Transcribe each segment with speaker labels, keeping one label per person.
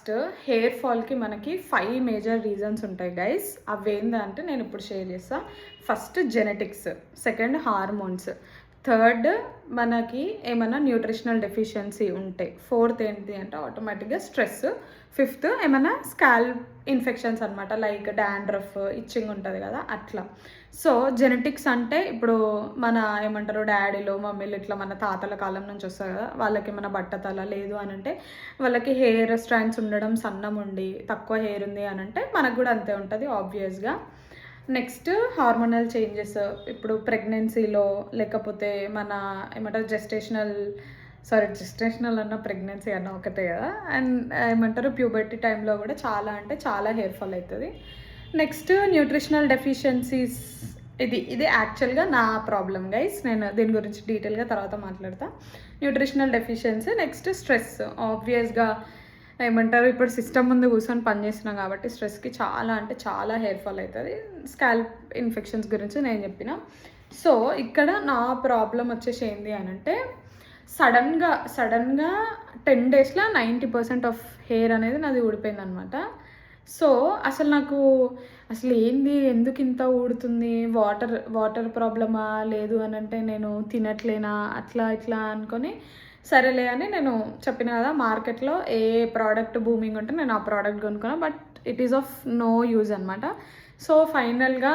Speaker 1: First hair ఫాల్కి మనకి 5 major reasons ఉంటాయి guys. అవి ఏంటంటే నేను ఇప్పుడు షేర్ చేస్తా. First genetics, second hormones, third మనకి ఏమైనా న్యూట్రిషనల్ డెఫిషియన్సీ ఉంటే, ఫోర్త్ ఏంటి అంటే ఆటోమేటిక్గా స్ట్రెస్, ఫిఫ్త్ ఏమైనా స్కాల్ప్ ఇన్ఫెక్షన్స్ అనమాట, లైక్ డాండ్రఫ్, ఇచ్చింగ్ ఉంటుంది కదా అట్లా. సో జెనెటిక్స్ అంటే ఇప్పుడు మన ఏమంటారు డాడీలో మమ్మీలు ఇట్లా మన తాతల కాలం నుంచి వస్తుంది కదా, వాళ్ళకి ఏమైనా బట్టతల లేదు అని అంటే, వాళ్ళకి హెయిర్ స్ట్రాండ్స్ ఉండడం, సన్నం ఉండి తక్కువ హెయిర్ ఉంది అని అంటే మనకు కూడా అంతే ఉంటుంది ఆబ్వియస్గా. నెక్స్ట్ హార్మోనల్ చేంజెస్, ఇప్పుడు ప్రెగ్నెన్సీలో లేకపోతే మన ఏమంటారు జెస్టేషనల్ అన్న ప్రెగ్నెన్సీ అన్న ఒకటే కదా, అండ్ ఏమంటారు ప్యూబర్టీ టైంలో కూడా చాలా అంటే చాలా హెయిర్ ఫాల్ అవుతుంది. నెక్స్ట్ న్యూట్రిషనల్ డెఫిషియన్సీస్, ఇది యాక్చువల్గా నా ప్రాబ్లం గైస్, నేను దీని గురించి డీటెయిల్గా తర్వాత మాట్లాడతా. Nutritional deficiency, next stress. ఆబ్వియస్గా ఏమంటారు ఇప్పుడు సిస్టమ్ ముందు కూర్చొని పనిచేస్తున్నాం కాబట్టి స్ట్రెస్కి చాలా అంటే చాలా హెయిర్ ఫాల్ అవుతుంది. స్కాల్ప్ ఇన్ఫెక్షన్స్ గురించి నేను చెప్పిన. సో ఇక్కడ నా ప్రాబ్లం వచ్చేసి ఏంటి అని అంటే, సడన్గా 10 డేస్లో 90% ఆఫ్ హెయిర్ అనేది నాది ఊడిపోయింది అనమాట. సో నాకు అసలు ఏంది, ఎందుకు ఇంత ఊడుతుంది, వాటర్ ప్రాబ్లమా, లేదు అని అంటే నేను తినట్లేనా, అట్లా ఇట్లా అనుకొని సరేలే అని నేను చెప్పిన కదా, మార్కెట్లో ఏ ప్రోడక్ట్ బూమింగ్ ఉంటే నేను ఆ ప్రోడక్ట్ కొనుక్కున్నా, but it is of no use అనమాట. సో ఫైనల్గా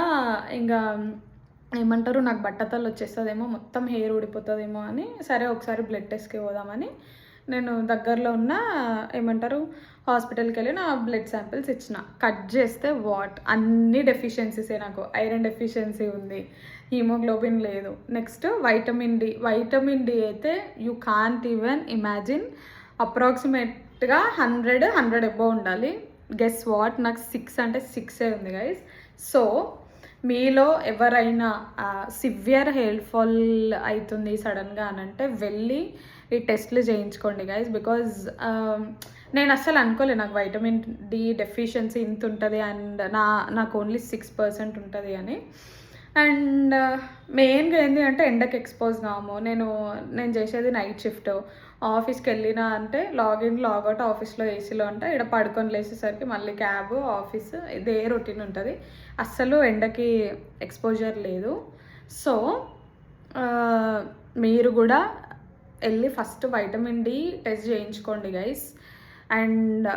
Speaker 1: ఇంకా ఏమంటారు నాకు బట్టతలు వచ్చేస్తుందేమో, మొత్తం హెయిర్ ఊడిపోతుందేమో అని సరే ఒకసారి బ్లడ్ టెస్ట్కి పోదామని నేను దగ్గరలో ఉన్న ఏమంటారు హాస్పిటల్కి వెళ్ళి నా బ్లడ్ శాంపిల్స్ ఇచ్చిన. కట్ చేస్తే అన్ని డెఫిషియన్సీసే, నాకు ఐరన్ డెఫిషియన్సీ ఉంది, హీమోగ్లోబిన్ లేదు, నెక్స్ట్ వైటమిన్ డి అయితే యూ కాంట్ ఈవెన్ ఇమాజిన్, అప్రాక్సిమేట్గా 100 అబోవ్ ఉండాలి. గెస్ వాట్, నాకు 6 అంటే 6 ఉంది గైస్. సో మీలో ఎవరైనా సివియర్ హెయిర్ ఫాల్ అవుతుంది సడన్గా అని అంటే వెళ్ళి ఈ టెస్ట్లు చేయించుకోండి గైస్. బికాజ్ నేను అస్సలు అనుకోలేదు నాకు వైటమిన్ డి డెఫిషియన్సీ ఇంత ఉంటుంది అండ్ నాకు ఓన్లీ 6% ఉంటుంది అని. అండ్ మెయిన్గా ఏంటి అంటే ఎండకి ఎక్స్పోజ్ కాము. నేను చేసేది నైట్ షిఫ్ట్, ఆఫీస్కి వెళ్ళినా అంటే లాగిన్ లాగౌట్ ఆఫీస్లో ఏసీలో అంటే ఇక్కడ పడుకొని లేచేసరికి మళ్ళీ క్యాబ్ ఆఫీస్, ఇదే రొటీన్ ఉంటుంది. అస్సలు ఎండకి ఎక్స్పోజర్ లేదు. సో మీరు కూడా వెళ్ళి ఫస్ట్ వైటమిన్ డి టెస్ట్ చేయించుకోండి guys. And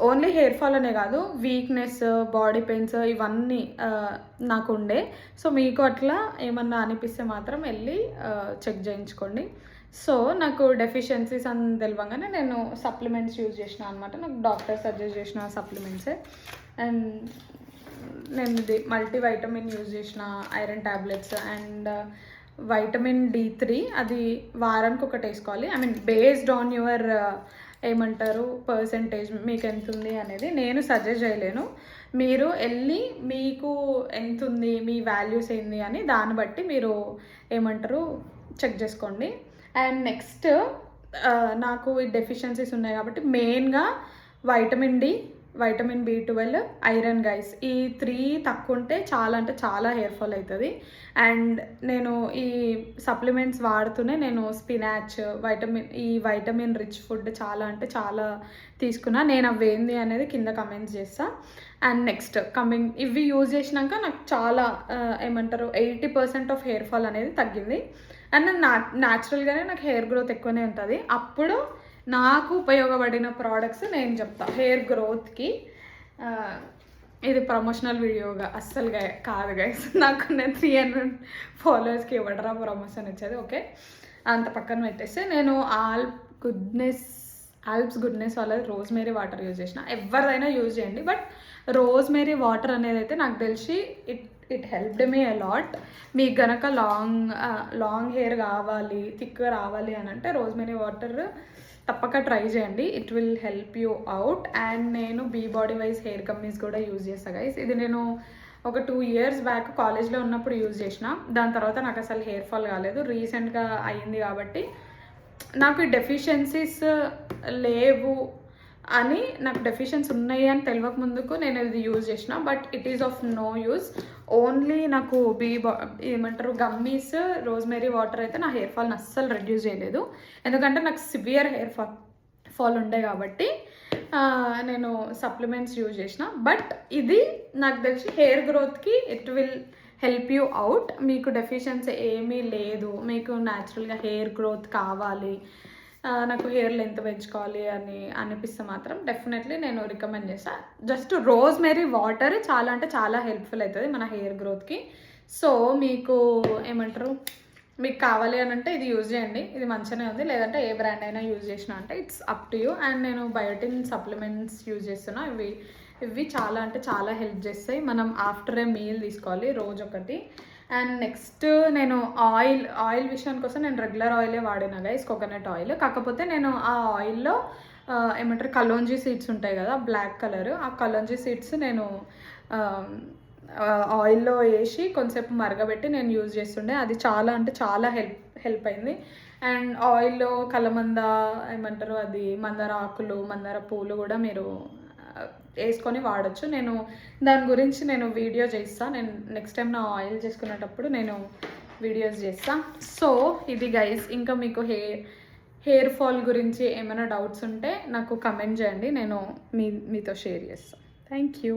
Speaker 1: only hair fall అనే కాదు, వీక్నెస్, బాడీ పెయిన్స్ ఇవన్నీ నాకు ఉండే. సో మీకు అట్లా ఏమన్నా అనిపిస్తే మాత్రం వెళ్ళి చెక్ చేయించుకోండి. సో నాకు డెఫిషియన్సీస్ అని తెలియగానే నేను సప్లిమెంట్స్ యూజ్ చేసిన అనమాట. నాకు డాక్టర్ సజెస్ట్ చేసిన సప్లిమెంట్సే. అండ్ నేను ఇది మల్టీవైటమిన్ యూజ్ చేసిన, iron tablets and vitamin D3, అది వారానికి ఒకటి వేసుకోవాలి. I mean based on your ఏమంటారు పర్సంటేజ్, మీకు ఎంత ఉంది అనేది నేను సజెస్ట్ చేయలేను. మీరు వెళ్ళి మీకు ఎంత ఉంది, మీ వాల్యూస్ ఏంది అని దాన్ని బట్టి మీరు ఏమంటారు చెక్ చేసుకోండి. అండ్ నెక్స్ట్ నాకు ఈ డెఫిషియన్సీస్ ఉన్నాయి కాబట్టి మెయిన్గా vitamin D, vitamin B12, iron guys, ఈ 3 తక్కువ ఉంటే చాలా అంటే చాలా హెయిర్ ఫాల్ అవుతుంది. అండ్ నేను ఈ సప్లిమెంట్స్ వాడుతూనే నేను స్పినాచ్, వైటమిన్ రిచ్ ఫుడ్ చాలా అంటే చాలా తీసుకున్నా. నేను అవి ఏంది అనేది కింద కమెంట్స్ చేస్తా. అండ్ నెక్స్ట్ ఇవి యూజ్ చేసినాక నాకు చాలా ఏమంటారు 80% ఆఫ్ హెయిర్ ఫాల్ అనేది తగ్గింది. అండ్ న్యాచురల్గానే నాకు హెయిర్ గ్రోత్ ఎక్కువనే ఉంటుంది. అప్పుడు నాకు ఉపయోగపడిన ప్రోడక్ట్స్ నేను చెప్తా హెయిర్ గ్రోత్కి. ఇది ప్రమోషనల్ వీడియోగా అస్సలుగా కాదు గైస్. నాకు నేను 300 ఫాలోవర్స్కి ఇవ్వడరా ప్రమోషన్ ఇచ్చేది. ఓకే, అంత పక్కన పెట్టేస్తే నేను ఆల్ప్స్ గుడ్నెస్ వాళ్ళది రోజ్మేరీ వాటర్ యూజ్ చేసిన. ఎవరిదైనా యూజ్ చేయండి, బట్ రోజ్మేరీ వాటర్ అనేది అయితే నాకు తెలిసి ఇట్ హెల్ప్డ్ మీ అలాట్. మీకు గనక లాంగ్ హెయిర్ కావాలి, థిక్గా రావాలి అని అంటే రోజ్మేరీ వాటర్ తప్పక ట్రై చేయండి, it will help you out. And నేను Be Bodywise hair gummies కూడా యూజ్ చేస్తాను గైస్. ఇది నేను ఒక 2 years బ్యాక్ కాలేజ్లో ఉన్నప్పుడు యూజ్ చేసిన. దాని తర్వాత నాకు అసలు హెయిర్ ఫాల్ కాలేదు, రీసెంట్గా అయ్యింది కాబట్టి. నాకు ఈ డెఫిషియన్సీస్ లేవు అని, నాకు డెఫిషియన్స్ ఉన్నాయి అని తెలియక ముందుకు నేను ఇది యూజ్ చేసిన, but it is of no use. Only నాకు ఏమంటారు గమ్మీస్, రోజ్మేరీ వాటర్ అయితే నా హెయిర్ ఫాల్ని అస్సలు రెడ్యూస్ చేయలేదు. ఎందుకంటే నాకు సివియర్ హెయిర్ ఫాల్ ఉండే కాబట్టి నేను సప్లిమెంట్స్ యూజ్ చేసిన. బట్ ఇది నాకు తెలిసి హెయిర్ గ్రోత్కి it will help you out. మీకు డెఫిషియన్సీ ఏమీ లేదు, మీకు న్యాచురల్గా హెయిర్ గ్రోత్ కావాలి, నాకు హెయిర్ లెంత్ పెంచుకోవాలి అని అనిపిస్తే మాత్రం డెఫినెట్లీ నేను రికమెండ్ చేస్తాను. జస్ట్ రోజ్మెరీ వాటర్ చాలా అంటే చాలా హెల్ప్ఫుల్ అవుతుంది మన హెయిర్ గ్రోత్కి. సో మీకు ఏమంటారు, మీకు కావాలి అని అంటే ఇది యూజ్ చేయండి, ఇది మంచిగానే ఉంది. లేదంటే ఏ బ్రాండ్ అయినా యూజ్ చేసిన అంటే it's up to you. And నేను బయోటిన్ సప్లిమెంట్స్ యూజ్ చేస్తున్నా. ఇవి చాలా అంటే చాలా హెల్ప్ చేస్తాయి. మనం ఆఫ్టర్ ఏ మీల్ తీసుకోవాలి రోజు ఒకటి. అండ్ నెక్స్ట్ నేను ఆయిల్ విషయానికి కోసం నేను రెగ్యులర్ ఆయిలే వాడినా గైస్, కోకోనట్ ఆయిల్. కాకపోతే నేను ఆ ఆయిల్లో ఏమంటారు కలోంజీ సీడ్స్ ఉంటాయి కదా బ్లాక్ కలర్, ఆ కలోంజీ సీడ్స్ నేను ఆయిల్లో వేసి కొంచెంసేపు మరగబెట్టి నేను యూజ్ చేస్తుండే. అది చాలా అంటే చాలా హెల్ప్ అయింది. అండ్ ఆయిల్లో కలమంద ఏమంటారు అది మందార ఆకులు, మందార పూలు కూడా మీరు వేసుకొని వాడచ్చు. నేను దాని గురించి నేను వీడియో చేస్తాను. నేను నెక్స్ట్ టైం నా ఆయిల్ చేసుకునేటప్పుడు నేను వీడియోస్ చేస్తాను. సో ఇది గైస్, ఇంకా మీకు హెయిర్ ఫాల్ గురించి ఏమైనా డౌట్స్ ఉంటే నాకు కమెంట్ చేయండి, నేను మీతో షేర్ చేస్తాను. Thank you.